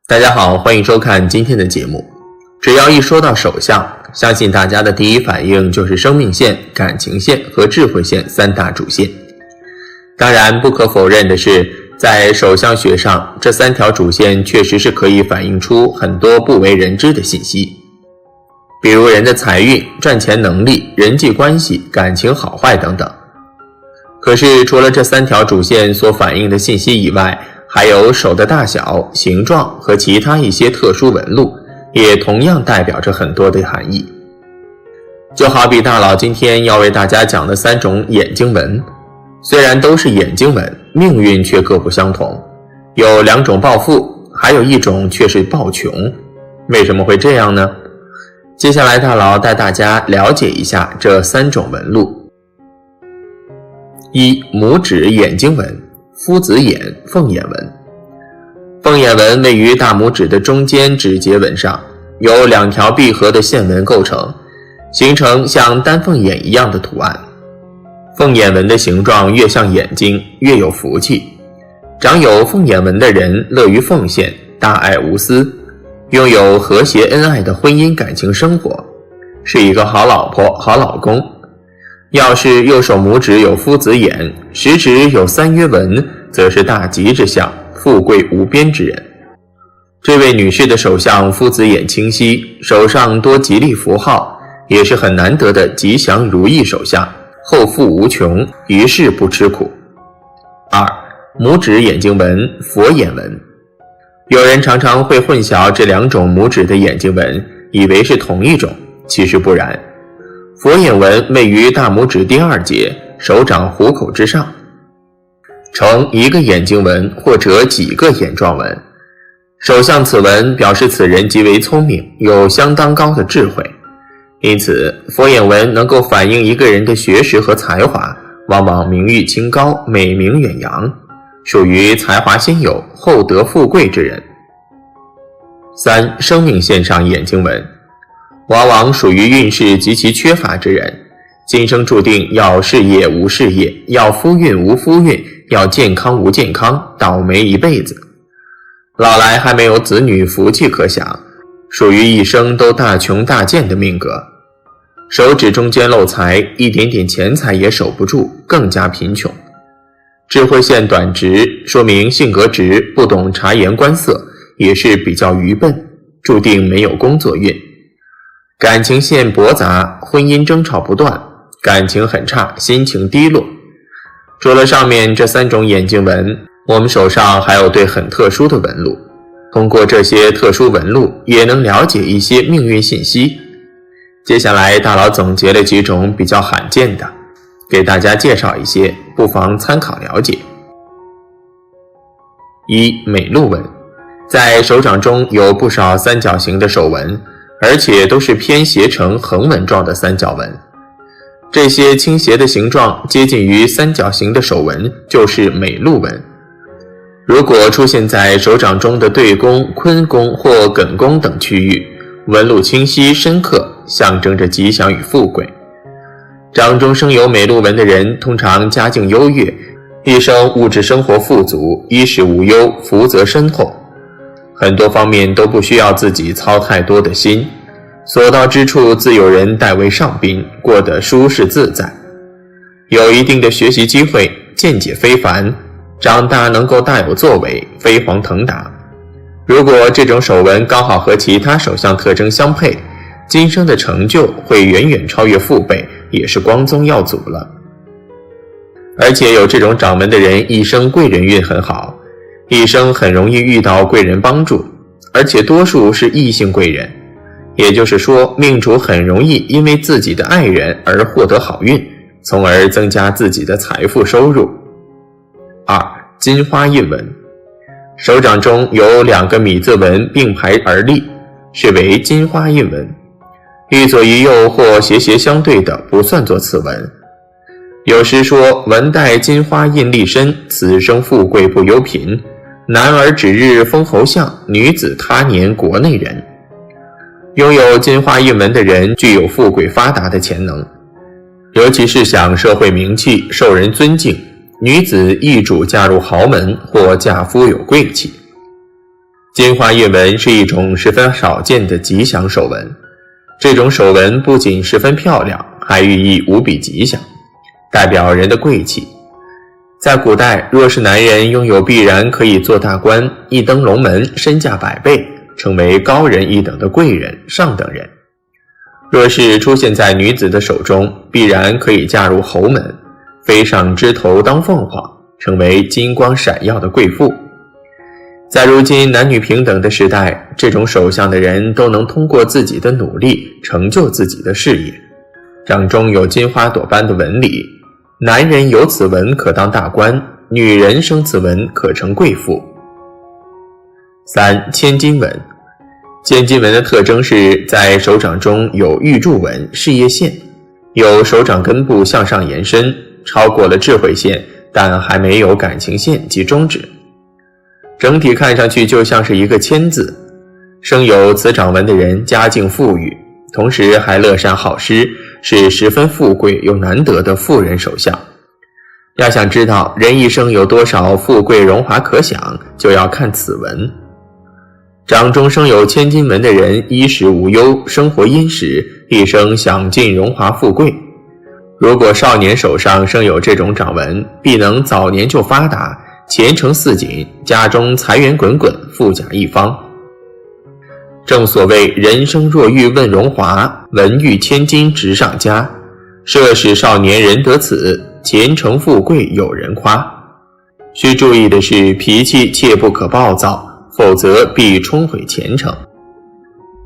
大家好，欢迎收看今天的节目。只要一说到手相，相信大家的第一反应就是生命线、感情线和智慧线三大主线。当然，不可否认的是，在手相学上，这三条主线确实是可以反映出很多不为人知的信息，比如人的财运、赚钱能力、人际关系、感情好坏等等。可是除了这三条主线所反映的信息以外，还有手的大小、形状和其他一些特殊纹路，也同样代表着很多的含义。就好比大佬今天要为大家讲的三种眼睛纹，虽然都是眼睛纹，命运却各不相同。有两种暴富，还有一种却是暴穷。为什么会这样呢？接下来大佬带大家了解一下这三种纹路。一、拇指眼睛纹，夫子眼、凤眼纹。凤眼纹位于大拇指的中间指节纹上，由两条闭合的线纹构成，形成像丹凤眼一样的图案。凤眼纹的形状越像眼睛，越有福气。长有凤眼纹的人乐于奉献，大爱无私，拥有和谐恩爱的婚姻感情生活，是一个好老婆、好老公。要是右手拇指有夫子眼，食指有三约纹，则是大吉之象，富贵无边之人。这位女士的手相夫子眼清晰，手上多吉利符号，也是很难得的吉祥如意手相，后富无穷，于事不吃苦。二、拇指眼睛纹，佛眼纹。有人常常会混淆这两种拇指的眼睛纹，以为是同一种，其实不然。佛眼纹位于大拇指第二节，手掌虎口之上，呈一个眼睛纹或者几个眼状纹。手相此纹表示此人极为聪明，有相当高的智慧，因此佛眼纹能够反映一个人的学识和才华，往往名誉清高，美名远扬，属于才华先有后得富贵之人。三、生命线上眼睛纹，往往属于运势极其缺乏之人，今生注定要事业无事业，要夫运无夫运，要健康无健康，倒霉一辈子。老来还没有子女福气可享，属于一生都大穷大贱的命格。手指中间漏财，一点点钱财也守不住，更加贫穷。智慧线短直，说明性格直，不懂察言观色，也是比较愚笨，注定没有工作运。感情线驳杂，婚姻争吵不断，感情很差，心情低落。除了上面这三种眼睛纹，我们手上还有对很特殊的纹路，通过这些特殊纹路也能了解一些命运信息。接下来大佬总结了几种比较罕见的，给大家介绍一些，不妨参考了解。一、美鹿纹。在手掌中有不少三角形的手纹，而且都是偏斜成横纹状的三角纹。这些倾斜的形状接近于三角形的手纹，就是美鹿纹。如果出现在手掌中的对宫、坤宫或艮宫等区域，纹路清晰深刻，象征着吉祥与富贵。掌中生有美鹿纹的人，通常家境优越，一生物质生活富足，衣食无忧，福泽深厚，很多方面都不需要自己操太多的心，所到之处自有人代为上宾，过得舒适自在，有一定的学习机会，见解非凡，长大能够大有作为，飞黄腾达。如果这种手纹刚好和其他手相特征相配，今生的成就会远远超越父辈，也是光宗耀祖了。而且有这种掌纹的人一生贵人运很好，一生很容易遇到贵人帮助，而且多数是异性贵人，也就是说命主很容易因为自己的爱人而获得好运，从而增加自己的财富收入。二、金花印纹。手掌中有两个米字纹并排而立，是为金花印纹，一左一右或斜斜相对的不算作此纹。有时说纹带金花印立身，此生富贵不忧贫，男儿指日封侯相，女子他年国内人。拥有金花印纹的人具有富贵发达的潜能，尤其是享社会名气，受人尊敬，女子易主嫁入豪门或嫁夫有贵气。金花印纹是一种十分少见的吉祥手纹，这种手纹不仅十分漂亮，还寓意无比吉祥，代表人的贵气。在古代，若是男人拥有，必然可以做大官，一登龙门，身价100倍，成为高人一等的贵人、上等人。若是出现在女子的手中，必然可以嫁入侯门，飞上枝头当凤凰，成为金光闪耀的贵妇。在如今男女平等的时代，这种手相的人都能通过自己的努力成就自己的事业。掌中有金花朵般的纹理，男人有此纹可当大官，女人生此纹可成贵妇。3. 千金纹。千金纹的特征是在手掌中有玉柱纹、事业线，由手掌根部向上延伸，超过了智慧线，但还没有感情线及中指。整体看上去就像是一个千字。生有此掌纹的人家境富裕，同时还乐善好施，是十分富贵又难得的富人手相。要想知道人一生有多少富贵荣华可享，就要看此纹。掌中生有千金纹的人衣食无忧，生活殷实，一生享尽荣华富贵。如果少年手上生有这种掌纹，必能早年就发达，前程似锦，家中财源滚滚，富甲一方。正所谓人生若欲问荣华，文遇千金直上加。设使少年人得此，前程富贵有人夸。需注意的是，脾气切不可暴躁，否则必冲毁前程。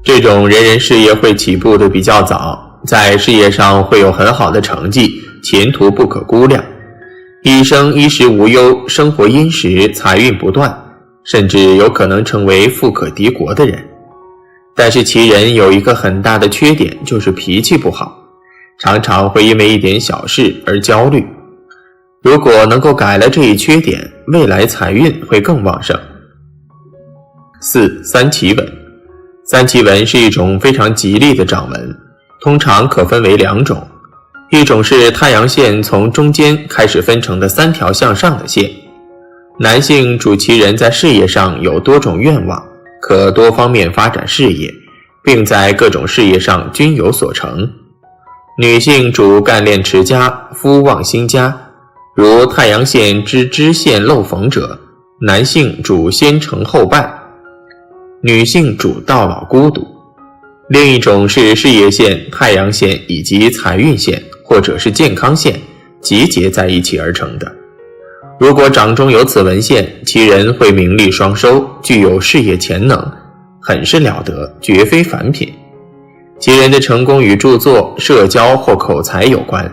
这种人人事业会起步的比较早，在事业上会有很好的成绩，前途不可估量。一生衣食无忧，生活殷实，财运不断，甚至有可能成为富可敌国的人。但是其人有一个很大的缺点，就是脾气不好，常常会因为一点小事而焦虑。如果能够改了这一缺点，未来财运会更旺盛。4. 三奇纹。三奇纹是一种非常吉利的掌纹，通常可分为2种。一种是太阳线从中间开始分成的3条向上的线。男性主其人在事业上有多种愿望，可多方面发展事业，并在各种事业上均有所成。女性主干练持家，夫旺兴家，如太阳线之支线漏缝者，男性主先成后败，女性主到老孤独。另一种是事业线、太阳线以及财运线或者是健康线集结在一起而成的。如果掌中有此纹线，其人会名利双收，具有事业潜能，很是了得，绝非凡品。其人的成功与著作、社交或口才有关，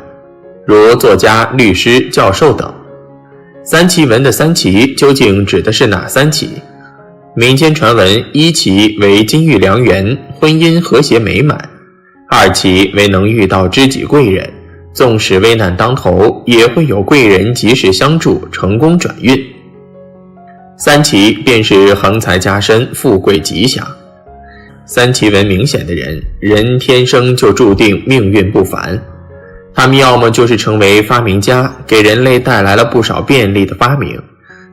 如作家、律师、教授等。三奇纹的三奇究竟指的是哪3奇？民间传闻1奇为金玉良缘，婚姻和谐美满；2奇为能遇到知己贵人，纵使危难当头，也会有贵人及时相助，成功转运。3奇便是横财加身，富贵吉祥。3奇纹明显的人，人天生就注定命运不凡。他们要么就是成为发明家，给人类带来了不少便利的发明，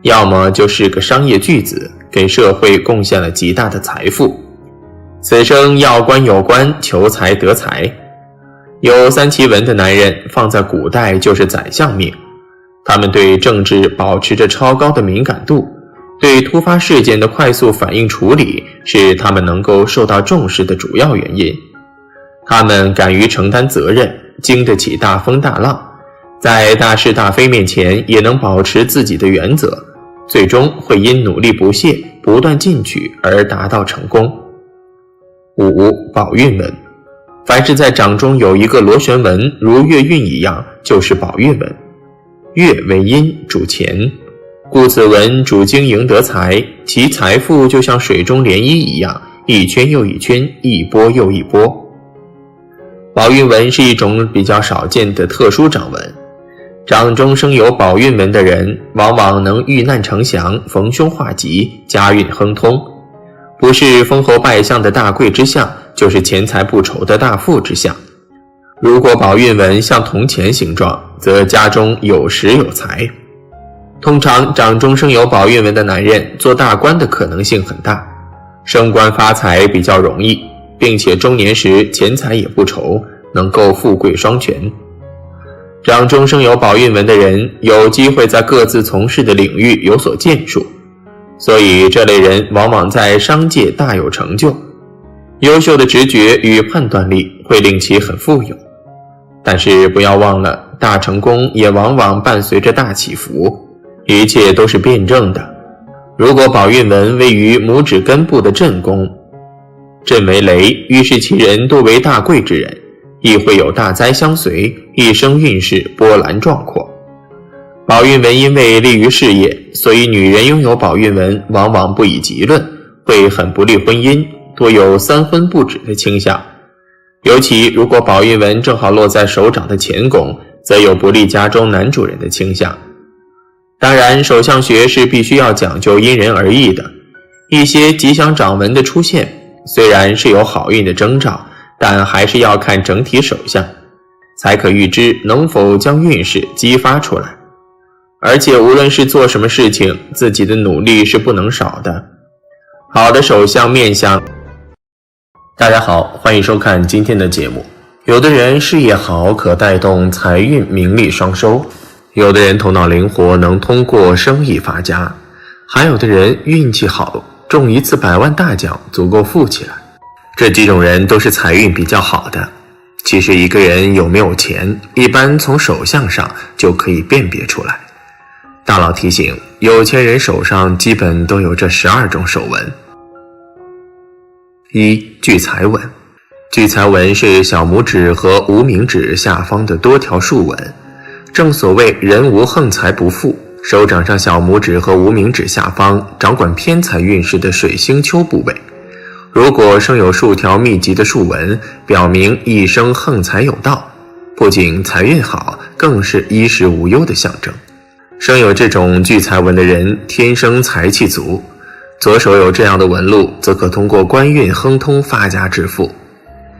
要么就是个商业巨子，给社会贡献了极大的财富。此生要官有官，求财得财。有3奇纹的男人放在古代就是宰相命，他们对政治保持着超高的敏感度，对突发事件的快速反应处理是他们能够受到重视的主要原因。他们敢于承担责任，经得起大风大浪，在大是大非面前也能保持自己的原则，最终会因努力不懈，不断进取而达到成功。5. 宝运纹。凡是在掌中有一个螺旋纹，如月晕一样，就是宝运纹。月为阴，主钱，故此纹主经营得财，其财富就像水中涟漪一样，一圈又一圈，一波又一波。宝运纹是一种比较少见的特殊掌纹，掌中生有宝运纹的人，往往能遇难成祥，逢凶化吉，家运亨通，不是封侯拜相的大贵之相，就是钱财不愁的大富之相。如果宝运纹像铜钱形状，则家中有食有财。通常掌中生有宝运纹的男人，做大官的可能性很大，升官发财比较容易，并且中年时钱财也不愁，能够富贵双全。掌中生有宝运纹的人有机会在各自从事的领域有所建树，所以这类人往往在商界大有成就。优秀的直觉与判断力会令其很富有，但是不要忘了，大成功也往往伴随着大起伏，一切都是辩证的。如果宝运纹位于拇指根部的震宫，震为雷，预示其人多为大贵之人，亦会有大灾相随，一生运势波澜壮阔。宝运纹因为利于事业，所以女人拥有宝运纹往往不以己论，会很不利婚姻，多有三婚不止的倾向。尤其如果宝运纹正好落在手掌的前宫，则有不利家中男主人的倾向。当然，手相学是必须要讲究因人而异的，一些吉祥掌纹的出现虽然是有好运的征兆，但还是要看整体手相，才可预知能否将运势激发出来。而且无论是做什么事情，自己的努力是不能少的。好的手相面相。大家好，欢迎收看今天的节目。有的人事业好，可带动财运名利双收；有的人头脑灵活，能通过生意发家；还有的人运气好，中一次100万大奖足够富起来。这几种人都是财运比较好的。其实一个人有没有钱，一般从手相上就可以辨别出来。大佬提醒，有钱人手上基本都有这12种手纹。1. 聚财纹。聚财纹是小拇指和无名指下方的多条竖纹，正所谓人无横财不富。手掌上小拇指和无名指下方掌管偏财运势的水星丘部位，如果生有数条密集的竖纹，表明一生横财有道，不仅财运好，更是衣食无忧的象征。生有这种聚财纹的人天生财气足，左手有这样的纹路，则可通过官运亨通发家致富，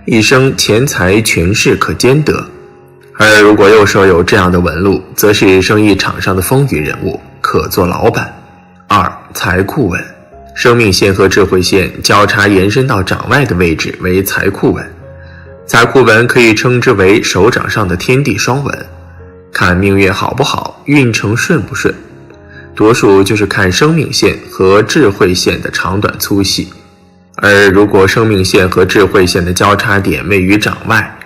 一生钱财权势可兼得。而如果右手有这样的纹路，则是生意场上的风云人物，可做老板。2. 财库纹。生命线和智慧线交叉延伸到掌外的位置为财库纹。财库纹可以称之为手掌上的天地双纹，看命运好不好，运程顺不顺，多数就是看生命线和智慧线的长短粗细。而如果生命线和智慧线的交叉点位于掌外，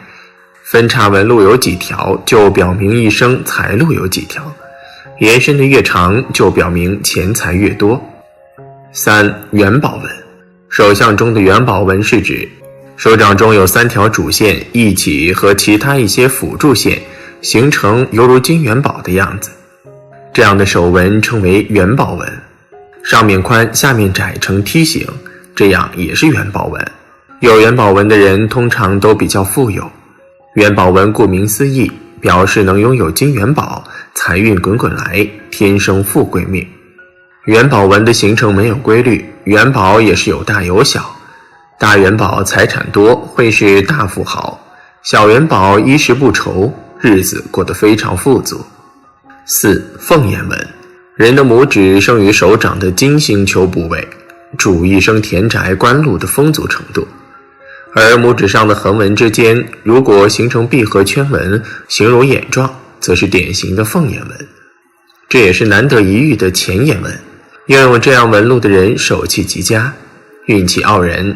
分叉纹路有几条，就表明一生财路有几条，延伸的越长，就表明钱财越多。3. 元宝纹。手相中的元宝纹是指手掌中有3条主线一起和其他一些辅助线形成犹如金元宝的样子，这样的手纹称为元宝纹。上面宽下面窄成梯形，这样也是元宝纹。有元宝纹的人通常都比较富有。元宝纹顾名思义，表示能拥有金元宝，财运滚滚来，天生富贵命。元宝纹的形成没有规律，元宝也是有大有小。大元宝财产多，会是大富豪；小元宝衣食不愁，日子过得非常富足。4. 凤眼纹。人的拇指生于手掌的金星丘部位，主一生田宅官禄的丰足程度。而拇指上的横纹之间，如果形成闭合圈纹，形如眼状，则是典型的凤眼纹，这也是难得一遇的钱眼纹。拥有这样纹路的人手气极佳，运气傲人，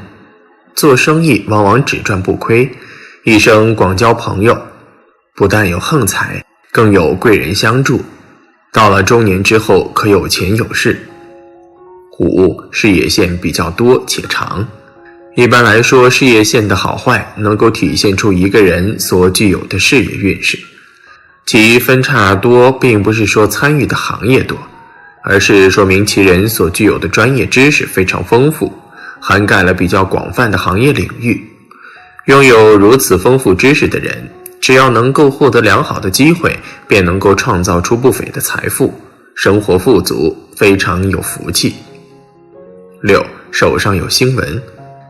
做生意往往只赚不亏，一生广交朋友，不但有横财，更有贵人相助，到了中年之后可有钱有势。5. 事业线比较多且长。一般来说，事业线的好坏能够体现出一个人所具有的事业运势。其分叉多并不是说参与的行业多，而是说明其人所具有的专业知识非常丰富，涵盖了比较广泛的行业领域。拥有如此丰富知识的人，只要能够获得良好的机会，便能够创造出不菲的财富，生活富足，非常有福气。6. 手上有星纹。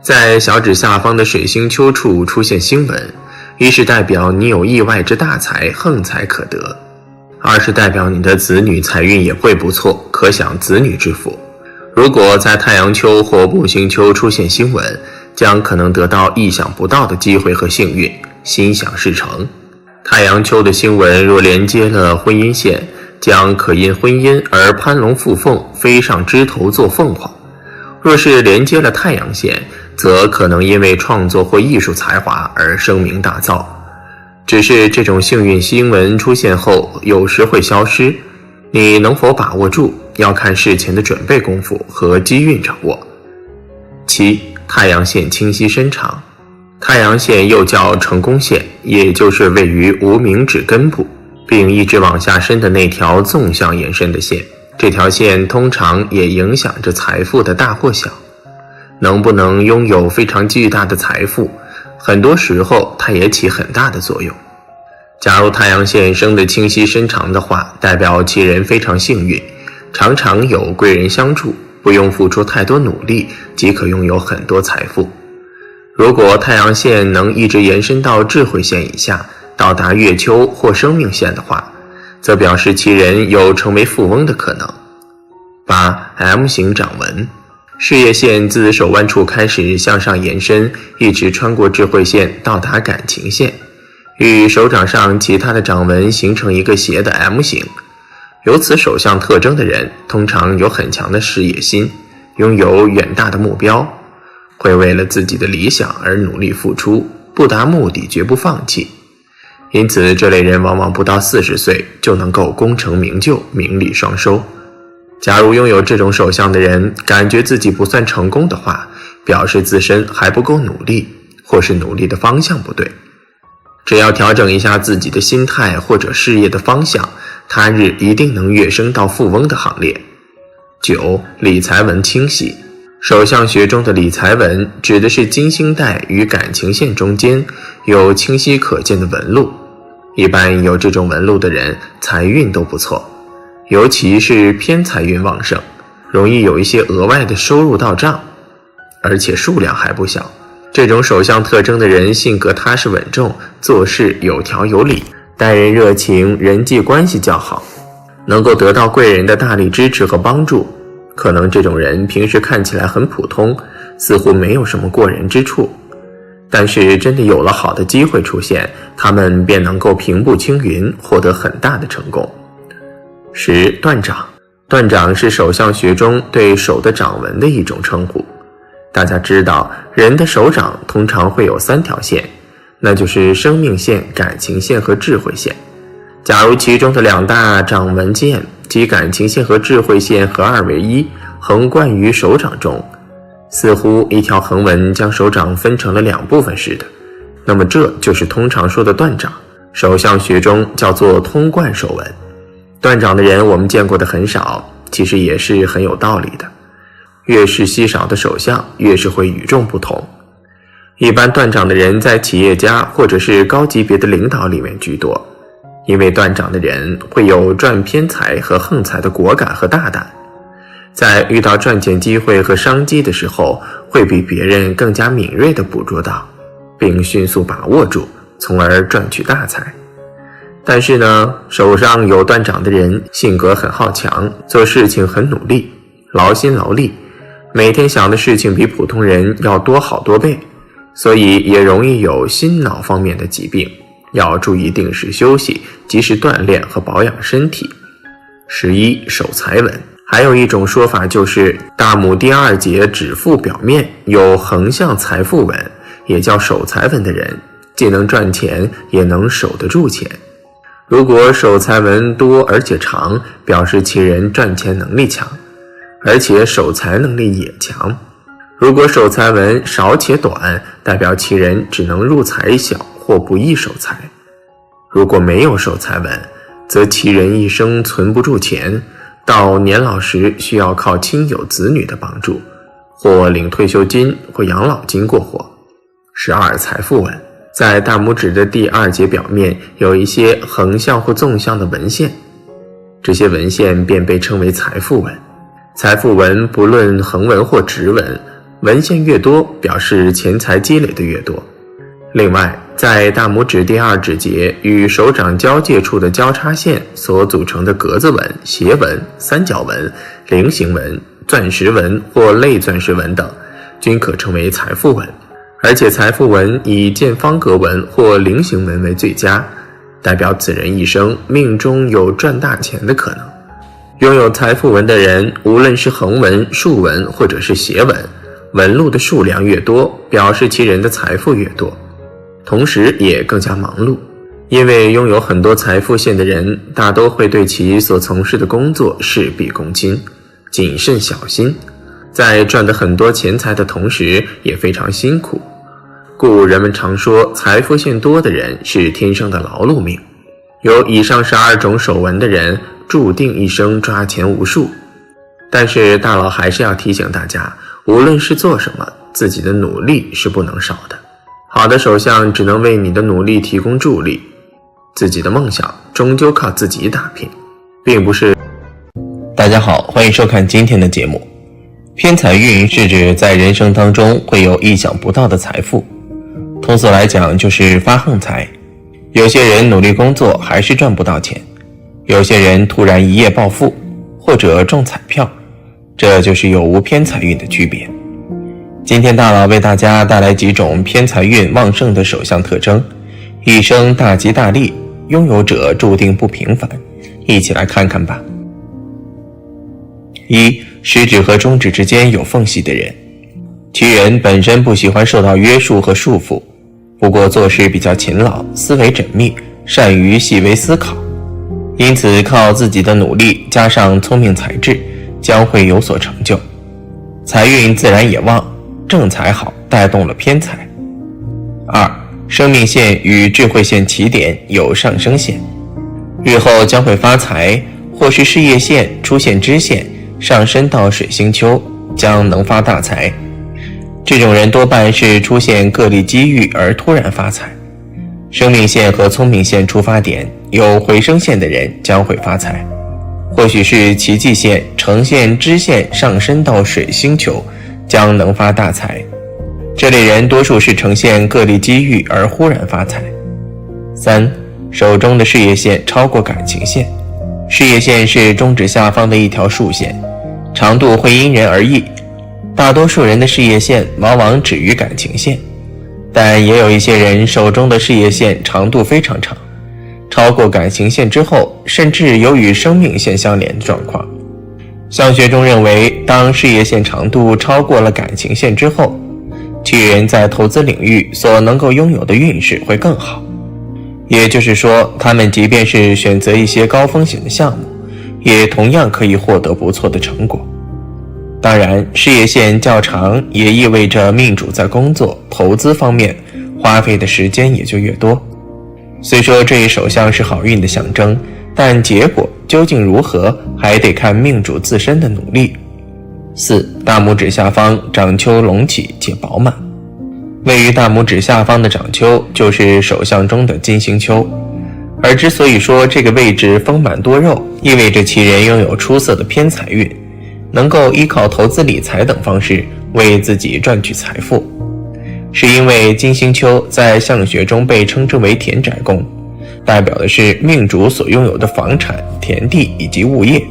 在小指下方的水星丘处出现星纹，一是代表你有意外之大财，横财可得；二是代表你的子女财运也会不错，可享子女之福。如果在太阳丘或步行丘出现星纹，将可能得到意想不到的机会和幸运，心想事成。太阳丘的星纹若连接了婚姻线，将可因婚姻而攀龙附凤，飞上枝头做凤凰；若是连接了太阳线，则可能因为创作或艺术才华而声名大噪。只是这种幸运星纹出现后，有时会消失，你能否把握住，要看事前的准备功夫和机运掌握。7. 太阳线清晰伸长。太阳线又叫成功线，也就是位于无名指根部并一直往下伸的那条纵向延伸的线。这条线通常也影响着财富的大或小。能不能拥有非常巨大的财富，很多时候它也起很大的作用。假如太阳线升得清晰伸长的话，代表其人非常幸运，常常有贵人相助，不用付出太多努力即可拥有很多财富。如果太阳线能一直延伸到智慧线以下，到达月丘或生命线的话，则表示其人有成为富翁的可能。8. M 型掌纹。事业线自手腕处开始向上延伸，一直穿过智慧线到达感情线，与手掌上其他的掌纹形成一个斜的 M 型。有此手相特征的人通常有很强的事业心，拥有远大的目标，会为了自己的理想而努力付出，不达目的绝不放弃。因此这类人往往不到40岁就能够功成名就，名利双收。假如拥有这种手相的人感觉自己不算成功的话，表示自身还不够努力，或是努力的方向不对。只要调整一下自己的心态或者事业的方向，他日一定能跃升到富翁的行列。9. 理财纹清晰。手相学中的理财纹指的是金星带与感情线中间有清晰可见的纹路，一般有这种纹路的人财运都不错，尤其是偏财运旺盛，容易有一些额外的收入到账，而且数量还不小。这种手相特征的人性格踏实稳重，做事有条有理，待人热情，人际关系较好，能够得到贵人的大力支持和帮助。可能这种人平时看起来很普通，似乎没有什么过人之处，但是真的有了好的机会出现，他们便能够平步青云，获得很大的成功。10. 断掌。断掌是手相学中对手的掌纹的一种称呼。大家知道，人的手掌通常会有3条线，那就是生命线、感情线和智慧线。假如其中的2大掌纹线，即感情线和智慧线合二为一，横贯于手掌中，似乎一条横纹将手掌分成了2部分似的，那么这就是通常说的断掌，手相学中叫做通贯手纹。断掌的人我们见过的很少，其实也是很有道理的。越是稀少的手相，越是会与众不同。一般断掌的人在企业家或者是高级别的领导里面居多，因为断掌的人会有赚偏财和横财的果敢和大胆，在遇到赚钱机会和商机的时候，会比别人更加敏锐地捕捉到，并迅速把握住，从而赚取大财。但是呢，手上有断掌的人性格很好强，做事情很努力，劳心劳力，每天想的事情比普通人要多好多倍，所以也容易有心脑方面的疾病，要注意定时休息，及时锻炼和保养身体。11. 守财纹。还有一种说法就是大拇第2节指腹表面有横向财富纹，也叫守财纹的人，既能赚钱，也能守得住钱。如果守财纹多而且长，表示其人赚钱能力强，而且守财能力也强。如果守财纹少且短，代表其人只能入财小或不易守财。如果没有守财纹，则其人一生存不住钱，到年老时需要靠亲友子女的帮助，或领退休金或养老金过活。12. 财富纹。在大拇指的第2节表面有一些横向或纵向的纹线，这些纹线便被称为财富纹。财富纹不论横纹或直纹，纹线越多，表示钱财积累的越多。另外，在大拇指第2指节与手掌交界处的交叉线所组成的格子纹、斜纹、三角纹、菱形纹、钻石纹或类钻石纹等，均可称为财富纹，而且财富纹以见方格纹或菱形纹为最佳，代表此人一生命中有赚大钱的可能。拥有财富纹的人，无论是横纹、竖纹或者是斜纹，纹路的数量越多，表示其人的财富越多，同时也更加忙碌。因为拥有很多财富线的人，大都会对其所从事的工作事必躬亲，谨慎小心，在赚得很多钱财的同时也非常辛苦，故人们常说财富线多的人是天生的劳碌命。有以上12种手纹的人注定一生抓钱无数。但是大佬还是要提醒大家，无论是做什么，自己的努力是不能少的。好的手相只能为你的努力提供助力，自己的梦想终究靠自己打拼，并不是。大家好，欢迎收看今天的节目。偏财运是指在人生当中会有意想不到的财富，通俗来讲就是发横财。有些人努力工作还是赚不到钱，有些人突然一夜暴富，或者中彩票，这就是有无偏财运的区别。今天大佬为大家带来几种偏财运旺盛的手相特征，一生大吉大利，拥有者注定不平凡，一起来看看吧。1. 食指和中指之间有缝隙的人，其人本身不喜欢受到约束和束缚，不过做事比较勤劳，思维缜密，善于细微思考，因此靠自己的努力加上聪明才智，将会有所成就，财运自然也旺，正财好带动了偏财。2. 生命线与智慧线起点有上升线，日后将会发财，或是事业线出现支线上升到水星丘，将能发大财。这种人多半是出现个例机遇而突然发财。生命线和聪明线出发点有回升线的人将会发财，或许是奇迹线呈现支线上升到水星球，将能发大财。这类人多数是呈现个例机遇而忽然发财。3. 手中的事业线超过感情线，事业线是中指下方的一条竖线，长度会因人而异，大多数人的事业线往往止于感情线，但也有一些人手中的事业线长度非常长，超过感情线之后，甚至有与生命线相连的状况。相学中认为，当事业线长度超过了感情线之后，其人在投资领域所能够拥有的运势会更好。也就是说，他们即便是选择一些高风险的项目，也同样可以获得不错的成果。当然，事业线较长也意味着命主在工作、投资方面花费的时间也就越多。虽说这一手相是好运的象征，但结果究竟如何，还得看命主自身的努力。4. 大拇指下方掌丘隆起且饱满，位于大拇指下方的掌丘就是手相中的金星丘，而之所以说这个位置丰满多肉，意味着其人拥有出色的偏财运，能够依靠投资理财等方式为自己赚取财富。是因为金星丘在相学中被称之为田宅宫，代表的是命主所拥有的房产、田地以及物业，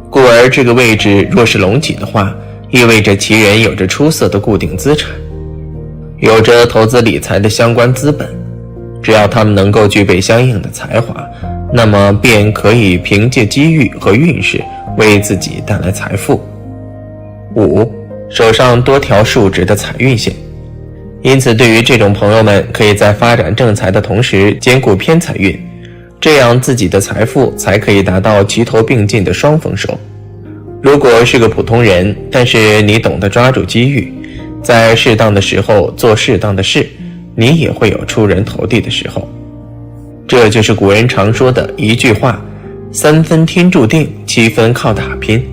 故而这个位置若是隆起的话，意味着其人有着出色的固定资产，有着投资理财的相关资本。只要他们能够具备相应的才华，那么便可以凭借机遇和运势为自己带来财富。5. 手上多条竖直的财运线，因此对于这种朋友们，可以在发展正财的同时兼顾偏财运，这样自己的财富才可以达到齐头并进的双丰收。如果是个普通人，但是你懂得抓住机遇，在适当的时候做适当的事，你也会有出人头地的时候。这就是古人常说的一句话：3分天注定，7分靠打拼。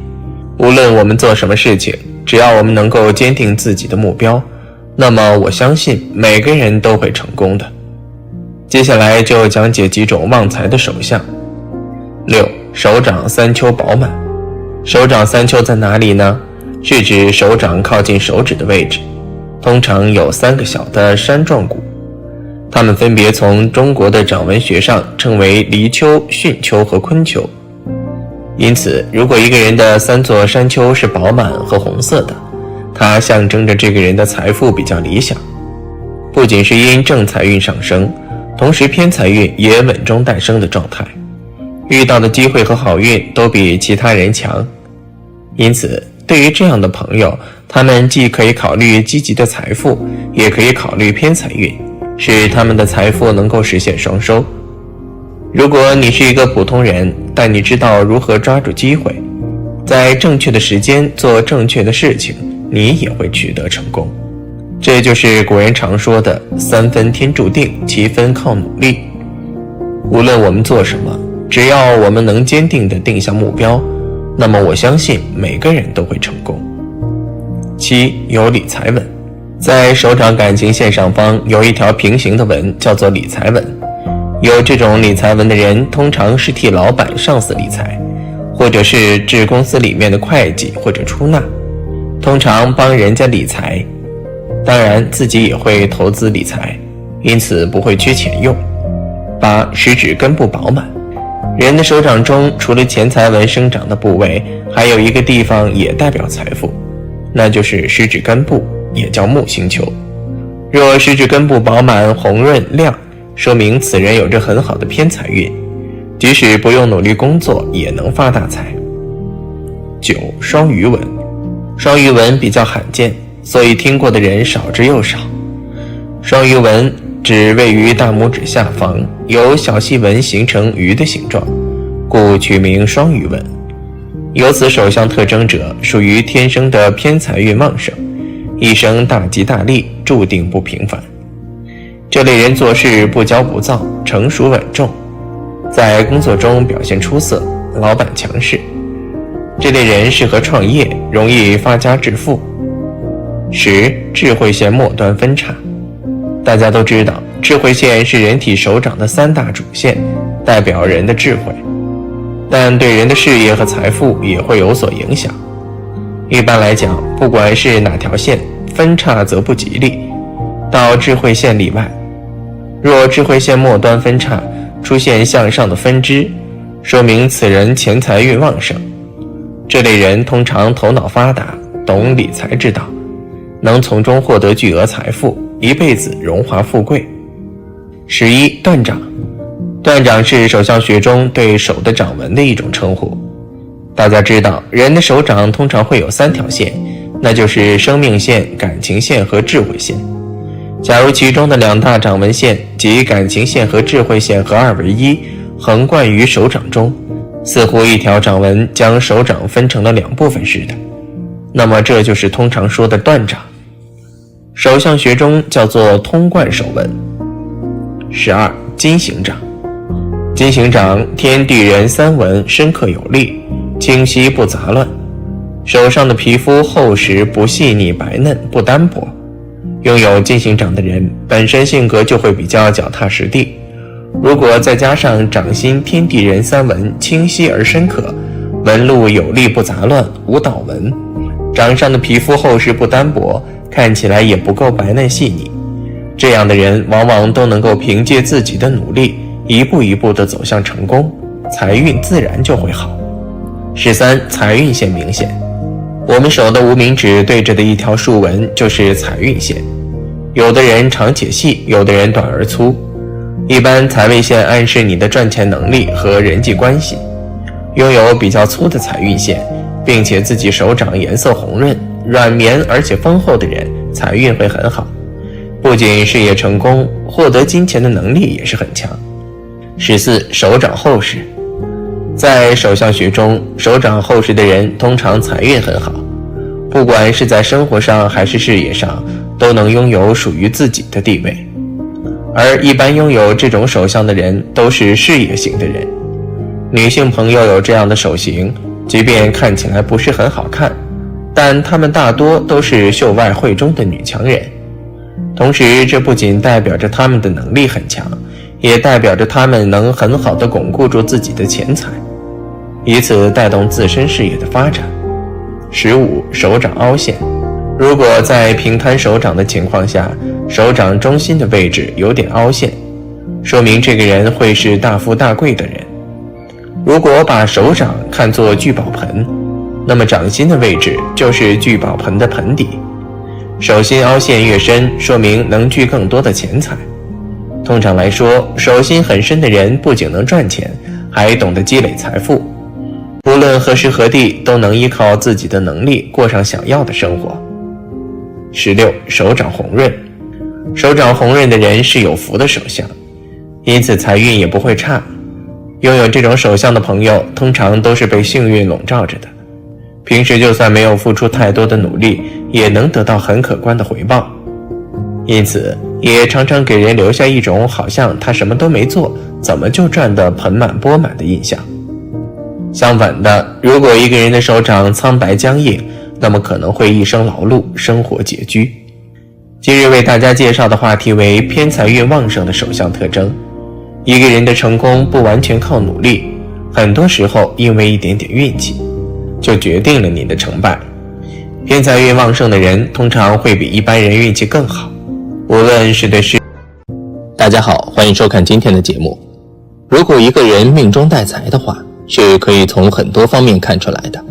无论我们做什么事情，只要我们能够坚定自己的目标，那么我相信每个人都会成功的。接下来就讲解几种旺财的手相。6. 手掌三丘饱满。手掌三丘在哪里呢？是指手掌靠近手指的位置，通常有3个小的山状骨，它们分别从中国的掌纹学上称为离丘、巽丘和坤丘。因此，如果一个人的3座山丘是饱满和红色的，它象征着这个人的财富比较理想，不仅是因正财运上升，同时偏财运也稳中带升的状态，遇到的机会和好运都比其他人强。因此，对于这样的朋友，他们既可以考虑积极的财富，也可以考虑偏财运，使他们的财富能够实现双收。如果你是一个普通人，但你知道如何抓住机会，在正确的时间做正确的事情，你也会取得成功。这就是古人常说的3分天注定，7分靠努力。无论我们做什么，只要我们能坚定地定下目标，那么我相信每个人都会成功。7. 有理财纹。在手掌感情线上方有一条平行的纹，叫做理财纹。有这种理财纹的人，通常是替老板、上司理财，或者是治公司里面的会计或者出纳，通常帮人家理财，当然自己也会投资理财，因此不会缺钱用。8. 食指根部饱满。人的手掌中除了钱财纹生长的部位，还有一个地方也代表财富，那就是食指根部，也叫木星球。若食指根部饱满、红润亮，说明此人有着很好的偏财运，即使不用努力工作也能发大财。9. 双鱼纹。双鱼纹比较罕见，所以听过的人少之又少。双鱼纹指位于大拇指下方，由小细纹形成鱼的形状，故取名双鱼纹。有此首相特征者，属于天生的偏财运旺盛，一生大吉大利，注定不平凡。这类人做事不骄不躁，成熟稳重，在工作中表现出色，老板强势。这类人适合创业，容易发家致富。10. 智慧线末端分叉。大家都知道，智慧线是人体手掌的3大主线，代表人的智慧，但对人的事业和财富也会有所影响。一般来讲，不管是哪条线，分叉则不吉利，到智慧线例外。若智慧线末端分叉，出现向上的分支，说明此人钱财运旺盛。这类人通常头脑发达，懂理财之道，能从中获得巨额财富，一辈子荣华富贵。11. 断掌。断掌是手相学中对手的掌纹的一种称呼。大家知道，人的手掌通常会有3条线，那就是生命线、感情线和智慧线。假如其中的2大掌纹线，即感情线和智慧线合二为一，横贯于手掌中，似乎一条掌纹将手掌分成了2部分似的，那么这就是通常说的断掌，手相学中叫做通贯手纹。12. 金形掌。金形掌天地人3纹深刻有力，清晰不杂乱，手上的皮肤厚实不细腻，白嫩不单薄。拥有金形掌的人本身性格就会比较脚踏实地，如果再加上掌心天地人3纹清晰而深刻，纹路有力不杂乱，无倒纹，掌上的皮肤厚实不单薄，看起来也不够白嫩细腻，这样的人往往都能够凭借自己的努力，一步一步地走向成功，财运自然就会好。13. 财运线明显。我们手的无名指对着的一条竖纹就是财运线，有的人长且细，有的人短而粗。一般财位线暗示你的赚钱能力和人际关系。拥有比较粗的财运线，并且自己手掌颜色红润、软绵而且丰厚的人，财运会很好，不仅事业成功，获得金钱的能力也是很强。14. 手掌厚实。在手相学中，手掌厚实的人通常财运很好，不管是在生活上还是事业上，都能拥有属于自己的地位。而一般拥有这种手相的人都是事业型的人。女性朋友有这样的手型，即便看起来不是很好看，但她们大多都是秀外慧中的女强人。同时，这不仅代表着她们的能力很强，也代表着她们能很好地巩固住自己的钱财，以此带动自身事业的发展。15. 手掌凹陷。如果在平摊手掌的情况下，手掌中心的位置有点凹陷，说明这个人会是大富大贵的人。如果把手掌看作聚宝盆，那么掌心的位置就是聚宝盆的盆底。手心凹陷越深，说明能聚更多的钱财。通常来说，手心很深的人不仅能赚钱，还懂得积累财富。无论何时何地，都能依靠自己的能力过上想要的生活。16. 手掌红润。手掌红润的人是有福的手相，因此财运也不会差。拥有这种手相的朋友，通常都是被幸运笼罩着的，平时就算没有付出太多的努力，也能得到很可观的回报，因此也常常给人留下一种好像他什么都没做，怎么就赚得盆满钵满的印象。相反的，如果一个人的手掌苍白僵硬，那么可能会一生劳碌，生活拮据。今日为大家介绍的话题为偏财运旺盛的手相特征。一个人的成功不完全靠努力，很多时候因为一点点运气就决定了你的成败。偏财运旺盛的人通常会比一般人运气更好，无论是对事。大家好，欢迎收看今天的节目。如果一个人命中带财的话，是可以从很多方面看出来的。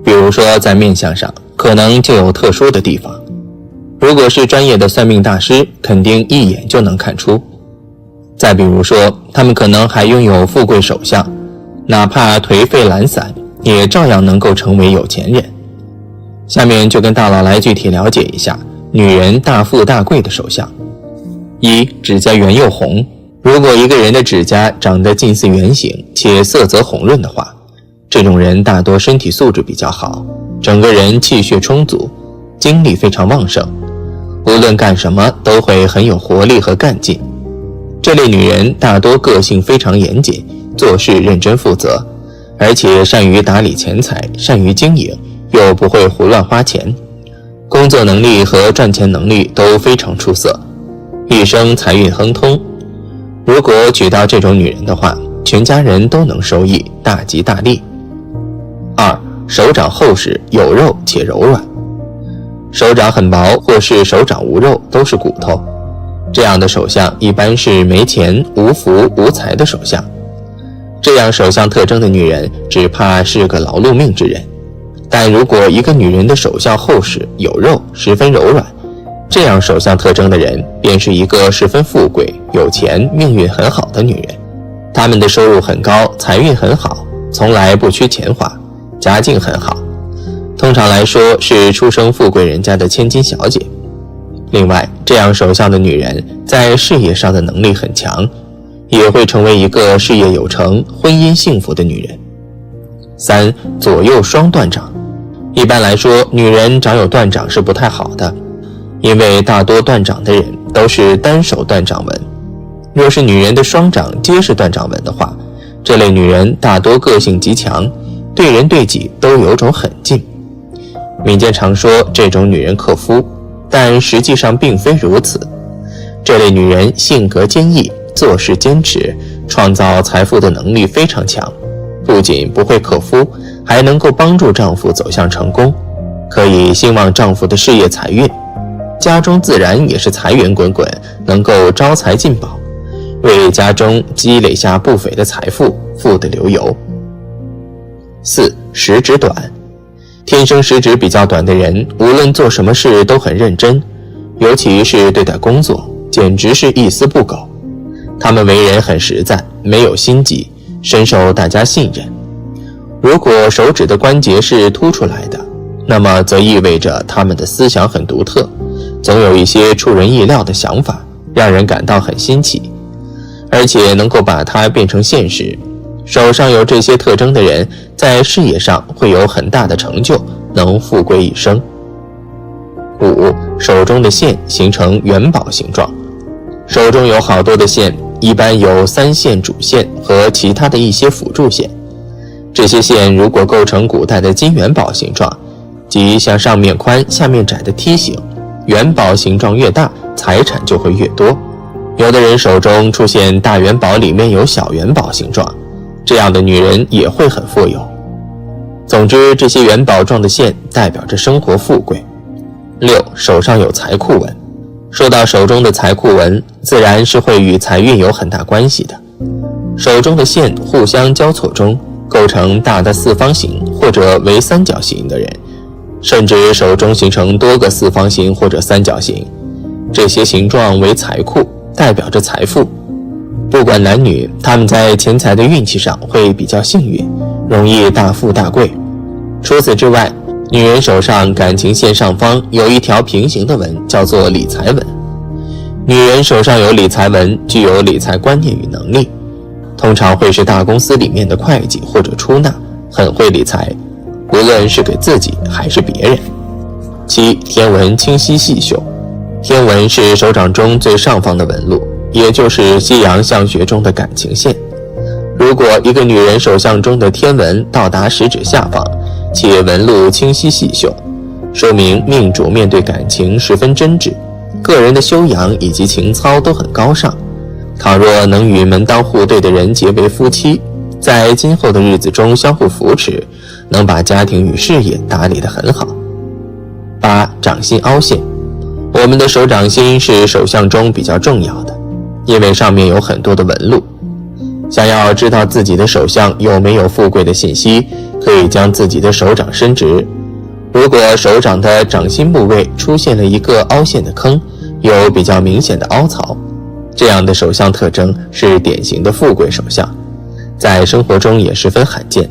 比如说在面相上，可能就有特殊的地方。如果是专业的算命大师，肯定一眼就能看出。再比如说，他们可能还拥有富贵手相，哪怕颓废懒散，也照样能够成为有钱人。下面就跟大佬来具体了解一下女人大富大贵的手相。1. 指甲圆又红。如果一个人的指甲长得近似圆形，且色泽红润的话，这种人大多身体素质比较好，整个人气血充足，精力非常旺盛，无论干什么都会很有活力和干劲。这类女人大多个性非常严谨，做事认真负责，而且善于打理钱财，善于经营，又不会胡乱花钱，工作能力和赚钱能力都非常出色，一生财运亨通。如果娶到这种女人的话，全家人都能受益，大吉大利。2. 手掌厚实，有肉且柔软。手掌很薄或是手掌无肉都是骨头，这样的手相一般是没钱、无福、无财的手相。这样手相特征的女人只怕是个劳碌命之人。但如果一个女人的手相厚实、有肉、十分柔软，这样手相特征的人便是一个十分富贵、有钱、命运很好的女人。她们的收入很高，财运很好，从来不缺钱花，家境很好，通常来说是出生富贵人家的千金小姐。另外，这样手相的女人在事业上的能力很强，也会成为一个事业有成、婚姻幸福的女人。3. 左右双断掌。一般来说，女人掌有断掌是不太好的，因为大多断掌的人都是单手断掌纹。若是女人的双掌皆是断掌纹的话，这类女人大多个性极强，对人对己都有种狠劲。民间常说这种女人克夫，但实际上并非如此。这类女人性格坚毅，做事坚持，创造财富的能力非常强，不仅不会克夫，还能够帮助丈夫走向成功，可以兴旺丈夫的事业财运，家中自然也是财源滚滚，能够招财进宝，为家中积累下不菲的财富，富得流油。4. 食指短。天生食指比较短的人，无论做什么事都很认真，尤其是对待工作，简直是一丝不苟。他们为人很实在，没有心机，深受大家信任。如果手指的关节是凸出来的，那么则意味着他们的思想很独特，总有一些出人意料的想法，让人感到很新奇，而且能够把它变成现实。手上有这些特征的人，在事业上会有很大的成就，能富贵一生。5. 手中的线形成元宝形状。手中有好多的线，一般有3线主线和其他的一些辅助线。这些线如果构成古代的金元宝形状，即像上面宽下面窄的梯形，元宝形状越大，财产就会越多。有的人手中出现大元宝里面有小元宝形状，这样的女人也会很富有。总之，这些元宝状的线代表着生活富贵。6. 手上有财库纹。说到手中的财库纹，自然是会与财运有很大关系的。手中的线互相交错中构成大的四方形或者为三角形的人，甚至手中形成多个四方形或者三角形，这些形状为财库，代表着财富。不管男女，他们在钱财的运气上会比较幸运，容易大富大贵。除此之外，女人手上感情线上方有一条平行的纹，叫做理财纹。女人手上有理财纹，具有理财观念与能力，通常会是大公司里面的会计或者出纳，很会理财，无论是给自己还是别人。7. 天纹清晰细绣。天纹是手掌中最上方的纹路，也就是西洋相学中的感情线。如果一个女人手相中的天纹到达食指下方，且纹路清晰细绣，说明命主面对感情十分真挚，个人的修养以及情操都很高尚。倘若能与门当户对的人结为夫妻，在今后的日子中相互扶持，能把家庭与事业打理得很好。8. 掌心凹陷。我们的手掌心是手相中比较重要的，因为上面有很多的纹路。想要知道自己的手相有没有富贵的信息，可以将自己的手掌伸直，如果手掌的掌心部位出现了一个凹陷的坑，有比较明显的凹槽，这样的手相特征是典型的富贵手相，在生活中也十分罕见。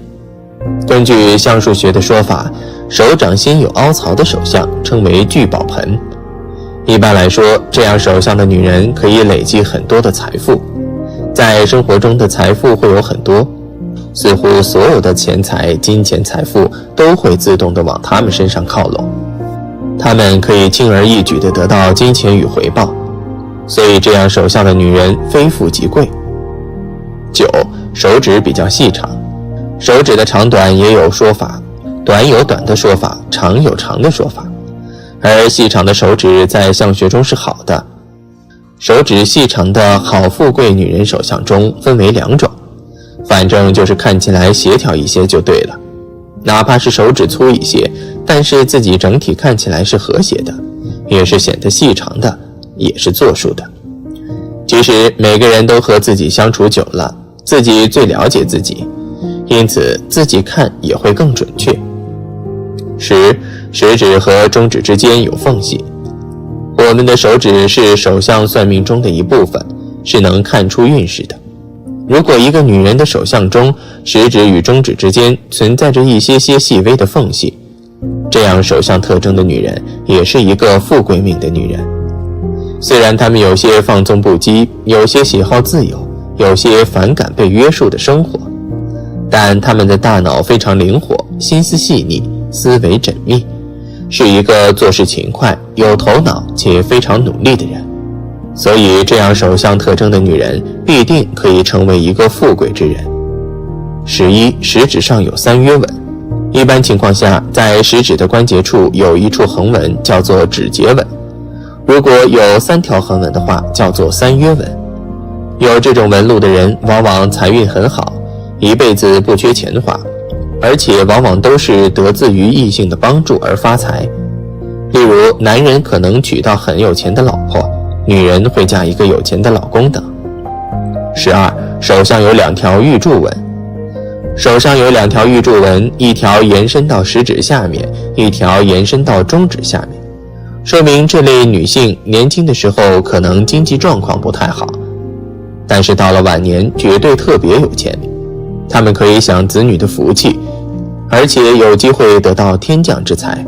根据相术学的说法，手掌心有凹槽的手相称为聚宝盆。一般来说，这样手相的女人可以累积很多的财富，在生活中的财富会有很多，似乎所有的钱财、金钱、财富都会自动地往他们身上靠拢，他们可以轻而易举地得到金钱与回报，所以这样手相的女人非富即贵。9. 手指比较细长。手指的长短也有说法，短有短的说法，长有长的说法，而细长的手指在相学中是好的。手指细长的好富贵女人手相中分为2种，反正就是看起来协调一些就对了，哪怕是手指粗一些，但是自己整体看起来是和谐的，也是显得细长的，也是作数的。其实每个人都和自己相处久了，自己最了解自己，因此自己看也会更准确。10. 食指和中指之间有缝隙。我们的手指是手相算命中的一部分，是能看出运势的。如果一个女人的手相中食指与中指之间存在着一些细微的缝隙，这样手相特征的女人也是一个富贵命的女人。虽然她们有些放纵不羁，有些喜好自由，有些反感被约束的生活，但她们的大脑非常灵活，心思细腻，思维缜密，是一个做事勤快、有头脑且非常努力的人。所以这样手相特征的女人必定可以成为一个富贵之人。11. 食指上有3约纹。一般情况下，在食指的关节处有一处横纹，叫做指节纹。如果有3条横纹的话，叫做3约纹。有这种纹路的人往往财运很好，一辈子不缺钱花，而且往往都是得自于异性的帮助而发财。例如，男人可能娶到很有钱的老婆，女人会嫁一个有钱的老公等。12. 手上有2条玉柱纹。手上有2条玉柱纹，一条延伸到食指下面，一条延伸到中指下面，说明这类女性年轻的时候可能经济状况不太好，但是到了晚年绝对特别有钱，她们可以享子女的福气，而且有机会得到天降之财。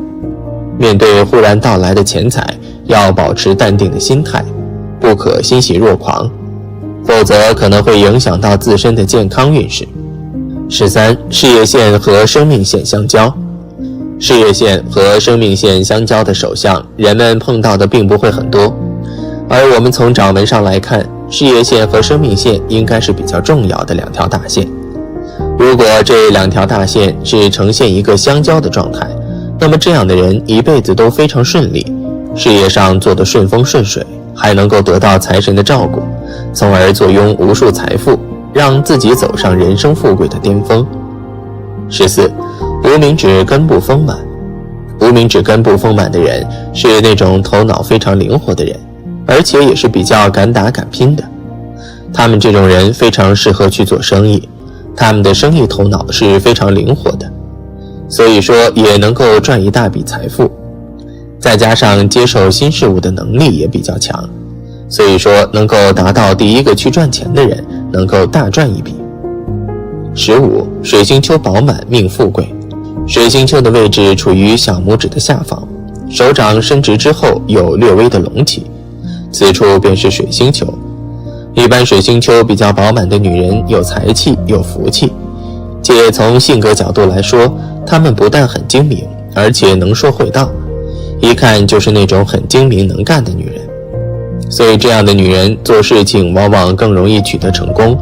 面对忽然到来的钱财，要保持淡定的心态，不可欣喜若狂，否则可能会影响到自身的健康运势。13. 事业线和生命线相交。事业线和生命线相交的手相，人们碰到的并不会很多，而我们从掌纹上来看，事业线和生命线应该是比较重要的2条大线。如果这2条大线是呈现一个相交的状态，那么这样的人一辈子都非常顺利，事业上做得顺风顺水，还能够得到财神的照顾，从而坐拥无数财富，让自己走上人生富贵的巅峰。14. 无名指根部丰满。无名指根部丰满的人是那种头脑非常灵活的人，而且也是比较敢打敢拼的。他们这种人非常适合去做生意，他们的生意头脑是非常灵活的，所以说也能够赚一大笔财富，再加上接受新事物的能力也比较强，所以说能够达到第一个去赚钱的人能够大赚一笔。15. 水星丘饱满，命富贵。水星丘的位置处于小拇指的下方，手掌伸直之后有略微的隆起，此处便是水星丘。一般水星丘比较饱满的女人有财气有福气，且从性格角度来说，她们不但很精明，而且能说会道，一看就是那种很精明能干的女人。所以这样的女人做事情往往更容易取得成功，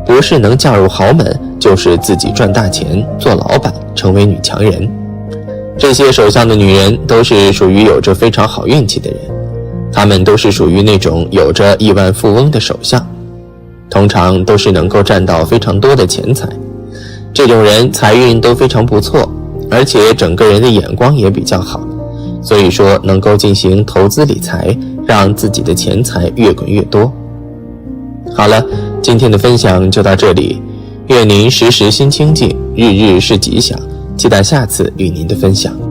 不是能嫁入豪门，就是自己赚大钱做老板，成为女强人。这些手相的女人都是属于有着非常好运气的人，她们都是属于那种有着亿万富翁的手相，通常都是能够赚到非常多的钱财。这种人财运都非常不错，而且整个人的眼光也比较好，所以说能够进行投资理财，让自己的钱财越滚越多。好了，今天的分享就到这里，愿您时时心清静，日日是吉祥，期待下次与您的分享。